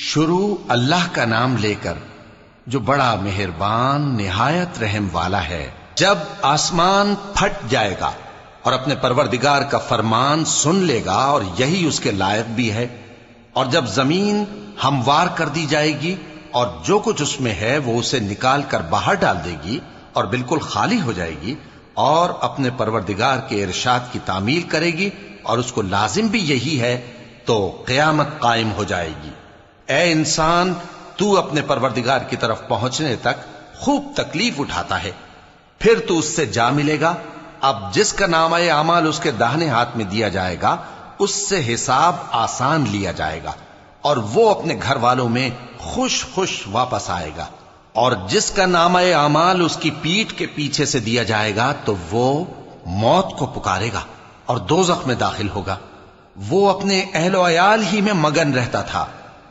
شروع اللہ کا نام لے کر جو بڑا مہربان نہایت رحم والا ہے۔ جب آسمان پھٹ جائے گا اور اپنے پروردگار کا فرمان سن لے گا اور یہی اس کے لائق بھی ہے، اور جب زمین ہموار کر دی جائے گی اور جو کچھ اس میں ہے وہ اسے نکال کر باہر ڈال دے گی اور بالکل خالی ہو جائے گی اور اپنے پروردگار کے ارشاد کی تعمیل کرے گی اور اس کو لازم بھی یہی ہے، تو قیامت قائم ہو جائے گی۔ اے انسان، تو اپنے پروردگار کی طرف پہنچنے تک خوب تکلیف اٹھاتا ہے، پھر تو اس سے جا ملے گا۔ اب جس کا نامہ اعمال اس کے داہنے ہاتھ میں دیا جائے گا اس سے حساب آسان لیا جائے گا اور وہ اپنے گھر والوں میں خوش خوش واپس آئے گا، اور جس کا نامہ اعمال اس کی پیٹھ کے پیچھے سے دیا جائے گا تو وہ موت کو پکارے گا اور دوزخ میں داخل ہوگا۔ وہ اپنے اہل و عیال ہی میں مگن رہتا تھا،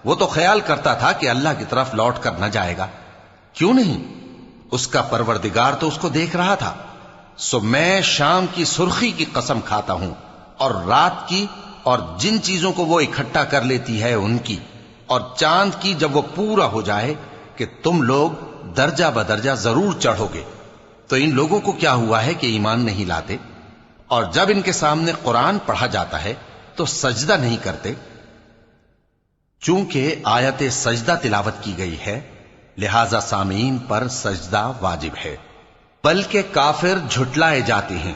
وہ تو خیال کرتا تھا کہ اللہ کی طرف لوٹ کر نہ جائے گا، کیوں نہیں؟ اس کا پروردگار تو اس کو دیکھ رہا تھا۔ سو میں شام کی سرخی کی قسم کھاتا ہوں اور رات کی اور جن چیزوں کو وہ اکٹھا کر لیتی ہے ان کی، اور چاند کی جب وہ پورا ہو جائے کہ تم لوگ درجہ بدرجہ ضرور چڑھو گے۔ تو ان لوگوں کو کیا ہوا ہے کہ ایمان نہیں لاتے، اور جب ان کے سامنے قرآن پڑھا جاتا ہے تو سجدہ نہیں کرتے؟ چونکہ آیت سجدہ تلاوت کی گئی ہے لہذا سامعین پر سجدہ واجب ہے، بلکہ کافر جھٹلائے جاتے ہیں،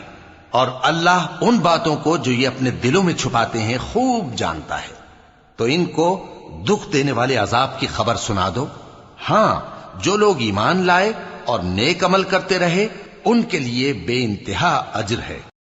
اور اللہ ان باتوں کو جو یہ اپنے دلوں میں چھپاتے ہیں خوب جانتا ہے۔ تو ان کو دکھ دینے والے عذاب کی خبر سنا دو۔ ہاں، جو لوگ ایمان لائے اور نیک عمل کرتے رہے ان کے لیے بے انتہا اجر ہے۔